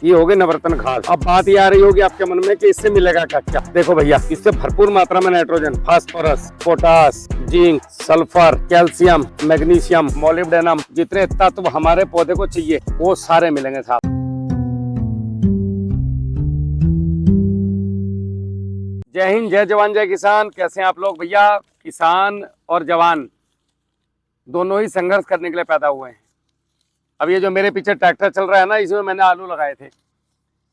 ये हो गई नवरत्न खाद। अब बात ये आ रही होगी आपके मन में कि इससे मिलेगा क्या? क्या देखो भैया, इससे भरपूर मात्रा में nitrogen, phosphorus, potash, zinc, sulphur, calcium, magnesium, molybdenum, जितने तत्व हमारे पौधे को चाहिए वो सारे मिलेंगे साहब। जय हिंद, जय जवान, जय किसान। कैसे हैं आप लोग भैया? किसान और जवान दोनों ही संघर्ष करने के लिए पैदा हुए हैं। अब ये जो मेरे पीछे ट्रैक्टर चल रहा है ना, इसमें मैंने आलू लगाए थे।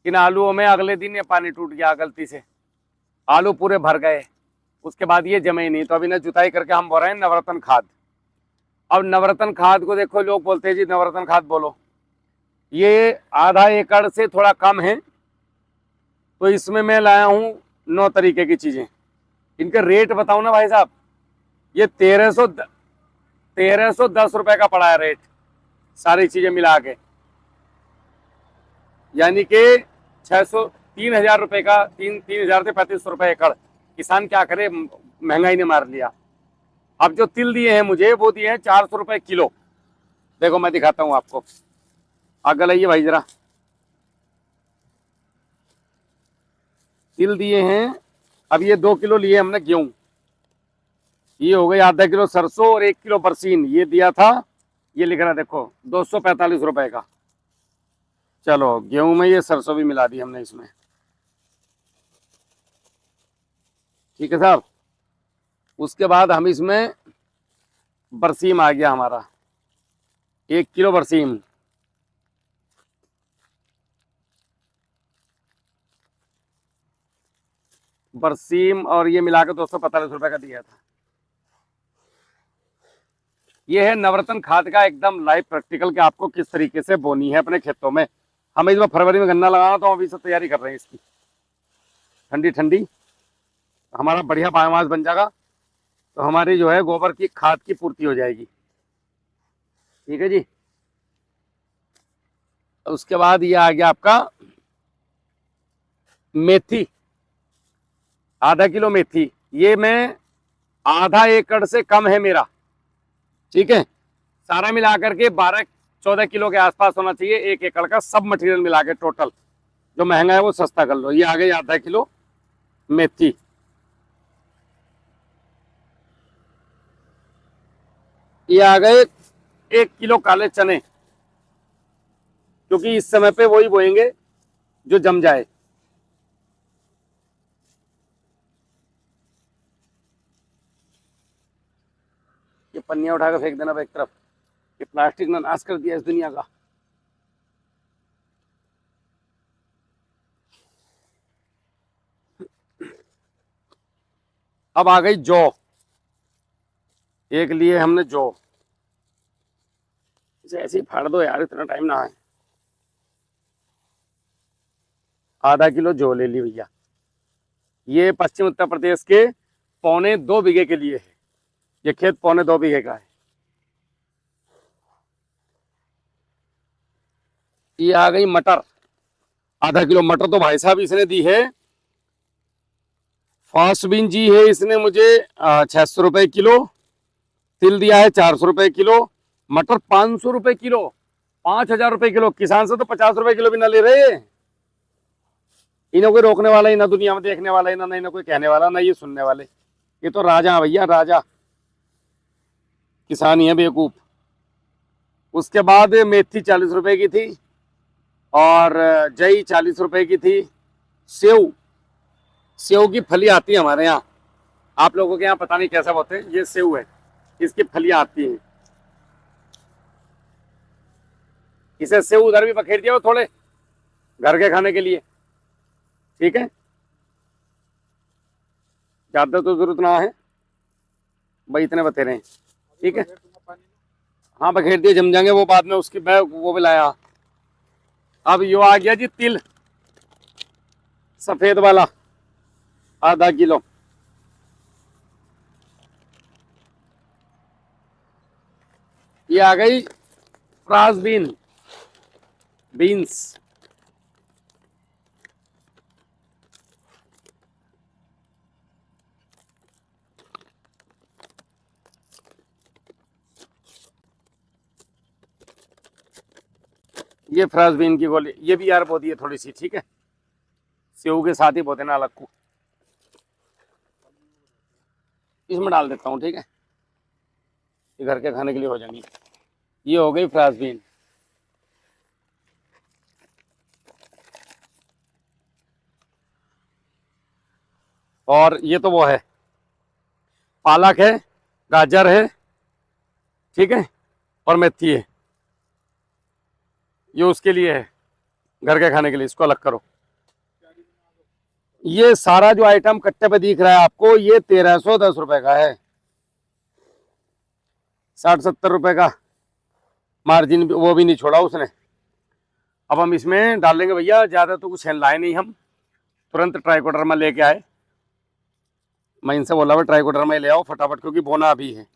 इन आलूओं में अगले दिन ये पानी टूट गया गलती से, आलू पूरे भर गए। उसके बाद ये जमे ही नहीं, तो अभी ना जुताई करके हम बो रहे हैं नवरत्न खाद। अब नवरत्न खाद को देखो, लोग बोलते हैं जी नवरत्न खाद बोलो। ये आधा एकड़ से थोड़ा कम है, तो इसमें मैं लाया हूँ 9 तरीके की चीजें। इनके रेट बताऊं ना भाई साहब, ये 1310 रुपए का पड़ा है रेट, सारी चीजें मिला के। यानी कि 3,000 रुपए का, 3,000 से 3500 रुपए एकड़। किसान क्या करे, महंगाई ने मार लिया। अब जो तिल दिए हैं मुझे, वो दिए हैं 400 रुपए किलो। देखो मैं दिखाता हूं आपको, आगे लाइए भाई जरा। तिल दिए हैं, अब ये 2 किलो लिए हमने गेहूं, ये हो गई आधा किलो सरसों और 1 किलो बरसीन। ये दिया था, ये लिख रहा देखो 245 रुपए का। चलो गेहूं में ये सरसों भी मिला दी हमने इसमें, ठीक है साहब। उसके बाद हम इसमें बरसीम आ गया हमारा, 1 किलो बरसीम। बरसीम और ये मिलाकर 245 रुपए का दिया था। ये है नवरत्न खाद का एकदम लाइव प्रैक्टिकल कि आपको किस तरीके से बोनी है अपने खेतों में। हमें इस बार फरवरी में गन्ना लगाना, तो अभी से तैयारी कर रहे हैं इसकी। ठंडी ठंडी हमारा बढ़िया बायोमास बन जाएगा, तो हमारी जो है गोबर की खाद की पूर्ति हो जाएगी। ठीक है जी। उसके बाद ये आ गया आपका मेथी, आधा किलो मेथी। ये मैं आधा एकड़ से कम है मेरा, ठीक है। सारा मिलाकर के 12-14 किलो के आसपास होना चाहिए 1 एकड़ का, सब मटेरियल मिला के टोटल। जो महंगा है वो सस्ता कर लो। ये आ गई आधा किलो मेथी। ये आ गए 1 किलो काले चने, क्योंकि इस समय पे वही बोएंगे जो जम जाए। ये पन्नियां उठा कर फेंक देना एक तरफ, ये प्लास्टिक ने नाश कर दिया इस दुनिया का। अब आ गई जौ, एक लिए हमने जौ। इसे ऐसे ही फाड़ दो यार, इतना टाइम ना है। आधा किलो जौ ले ली भैया। ये पश्चिम उत्तर प्रदेश के 1.25 बीघे के लिए है। ये खेत 1.25 बीघे का है। ये आ गई मटर, आधा किलो मटर तो भाई साहब इसने दी है। फास्ट बीन जी है, इसने मुझे 600 रुपए किलो। तिल दिया है 400 रुपए किलो। मटर 500 रुपए किलो, 5,000 रुपए किलो। किसान से तो 50 रुपए किलो भी ना ले रहे। इन्हें कोई रोकने वाला ही ना, दुनिया में देखने वाला ही ना, ना कोई कहने वाला, ना ये सुनने वाले। ये तो राजा है भैया, राजा। किसान ही है बेवकूफ। उसके बाद मेथी 40 रुपए की थी, और जई 40 रुपए की थी। सेव, सेव की फली आती है हमारे यहाँ, आप लोगों के यहाँ पता नहीं कैसा बोलते हैं। ये सेव है, इसकी फलियां आती हैं। इसे सेव उधर भी बखेर दिया थोड़े, घर के खाने के लिए, ठीक है। ज्यादा तो जरूरत ना है भाई, इतने बतेरे हैं, ठीक है। हाँ बखेर दिए, जम जाएंगे वो बाद में, उसकी मैं वो भी लाया। अब यो आ गया जी तिल, सफेद वाला, आधा किलो। ये आ गई फ्रांस बीन्स। ये फ्रांसबीन की गोली, ये भी यार बो दी है थोड़ी सी, ठीक है, सेव के साथ ही बो देना अलग को, इसमें डाल देता हूँ, ठीक है, ये घर के खाने के लिए हो जाएंगी। ये हो गई फ्रांसबीन। और ये तो वो है, पालक है, गाजर है, ठीक है, और मेथी है, ये उसके लिए है, घर के खाने के लिए, इसको अलग करो। ये सारा जो आइटम कट्टे पे दिख रहा है आपको, ये 1310 रुपए का है, 60-70 रुपए का मार्जिन वो भी नहीं छोड़ा उसने। अब हम इसमें डाल लेंगे भैया, ज़्यादा तो कुछ लाए नहीं हम, तुरंत ट्राइकोडर्मा लेके आए, मैं इनसे बोला भाई ट्राइकोडर्मा ले आओ फटाफट, क्योंकि बोना अभी है।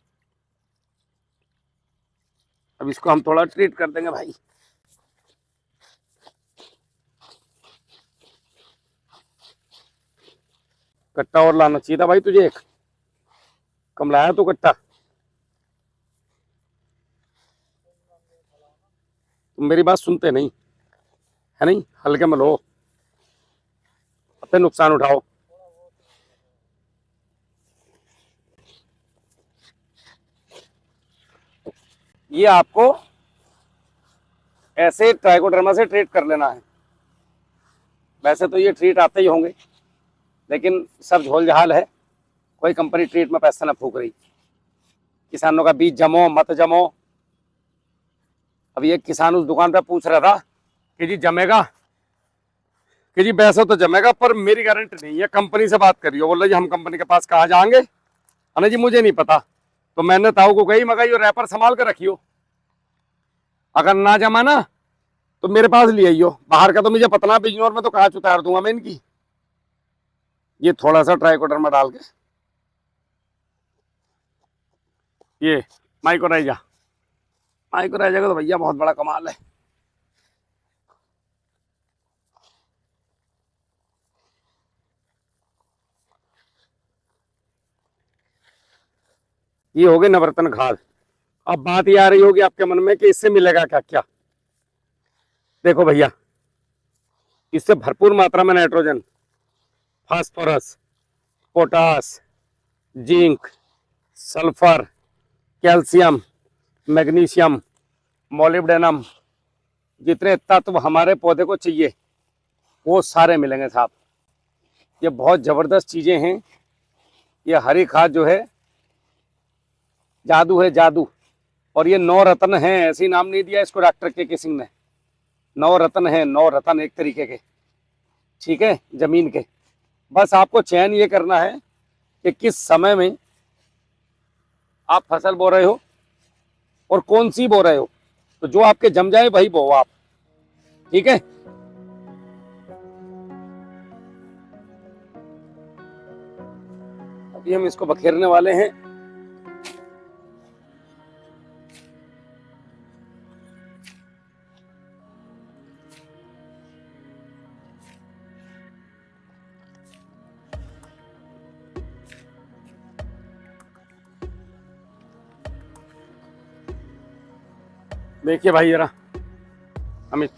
अब इसको हम थोड़ा ट्रीट कर देंगे भाई। कट्टा और लाना चाहिए था भाई तुझे, एक कम लाया तो कट्टा, तुम मेरी बात सुनते नहीं है, नहीं हल्के में लो, अपने नुकसान उठाओ। ये आपको ऐसे ट्राइकोडर्मा से ट्रीट कर लेना है। वैसे तो ये ट्रीट आते ही होंगे, लेकिन सब झोल झाल है, कोई कंपनी ट्रीट में पैसा ना फूक रही। किसानों का बीज जमो मत जमो। अभी एक किसान उस दुकान पे पूछ रहा था कि जी जमेगा, कि जी पैसा तो जमेगा पर मेरी गारंटी नहीं है, कंपनी से बात करियो। बोल रहे जी हम कंपनी के पास कहाँ जाएंगे, अरे जी मुझे नहीं पता। तो मैंने ताऊ को कही, मगर ये रैपर संभाल कर रखियो, अगर ना जमा ना तो मेरे पास ले आइयो, बाहर का तो मुझे पता ना, बिजनौर में तो कांच उतार दूंगा मैं इनकी। ये थोड़ा सा ट्राइकोडर्मा डाल के, ये माइक्रोराइजा, माइक्रोराइजा का तो भैया बहुत बड़ा कमाल है। ये हो गए नवरत्न खाद। अब बात ये आ रही होगी आपके मन में कि इससे मिलेगा क्या क्या। देखो भैया, इससे भरपूर मात्रा में nitrogen, phosphorus, potash, zinc, sulphur, calcium, magnesium, molybdenum, जितने तत्व हमारे पौधे को चाहिए वो सारे मिलेंगे साहब। ये बहुत ज़बरदस्त चीज़ें हैं। ये हरी खाद जो है जादू है, जादू। और ये 9 रत्न है, ऐसे ही नाम नहीं दिया इसको डॉक्टर के सिंह ने, 9 रत्न है, 9 रत्न एक तरीके के, ठीक है, जमीन के। बस आपको चयन ये करना है कि किस समय में आप फसल बो रहे हो और कौन सी बो रहे हो। तो जो आपके जम जाए वही बो आप, ठीक है। अभी हम इसको बखेरने वाले हैं। देखिए भाई जरा अमित,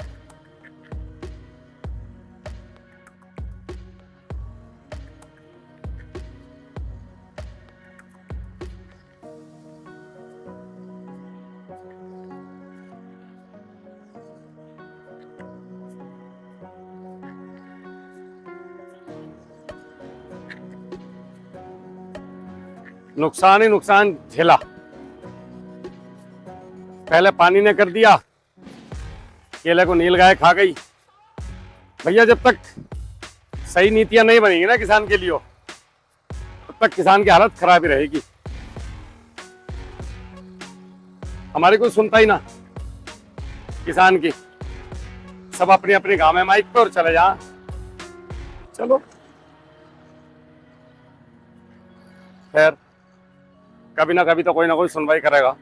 नुकसान ही नुकसान झेला। पहले पानी ने कर दिया, केले को नील गाय खा गई। भैया जब तक सही नीतियां नहीं बनेगी ना किसान के लिए, तब तक किसान की हालत खराब ही रहेगी। हमारी कोई सुनता ही ना किसान की, सब अपनी अपनी गांव में माइक पे और चले जा। चलो खैर, कभी ना कभी तो कोई ना कोई सुनवाई करेगा।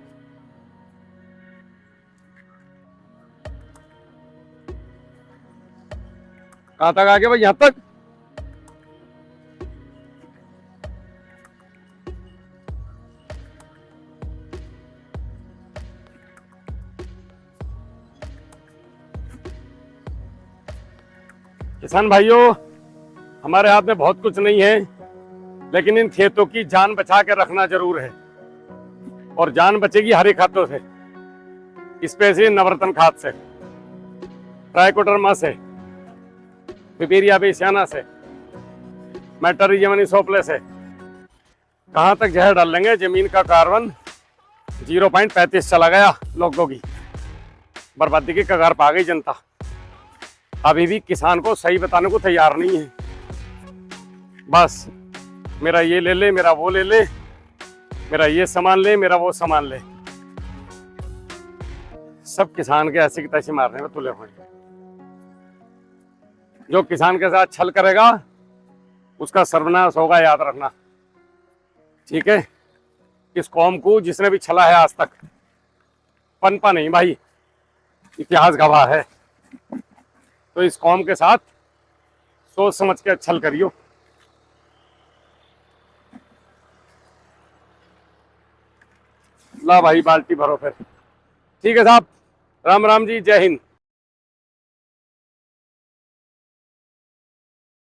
कहां तक आ गया भाई, यहां तक। किसान भाइयों, हमारे हाथ में बहुत कुछ नहीं है, लेकिन इन खेतों की जान बचा के रखना जरूर है। और जान बचेगी हरी खादों से, स्पेशली नवरत्न खाद से, ट्राइकोडर्मा से, पिपेरिया बेसियाना से, मेटरिज्यम सोपले से। कहां तक जहर डाल लेंगे, जमीन का कार्बन 0.35 चला गया। लोगों की बर्बादी की कगार पा गई जनता। अभी भी किसान को सही बताने को तैयार नहीं है। बस मेरा ये ले ले, मेरा वो ले ले, मेरा ये सामान ले, मेरा वो सामान ले। सब किसान के ऐसे की तैसे मारने में तुले हुए हैं। जो किसान के साथ छल करेगा उसका सर्वनाश होगा, याद रखना। ठीक है, इस कौम को जिसने भी छला है आज तक, पनपा नहीं भाई, इतिहास गवाह है। तो इस कौम के साथ सोच समझ के छल करियो। ला भाई बाल्टी भरो फिर। ठीक है साहब, राम राम जी, जय हिंद।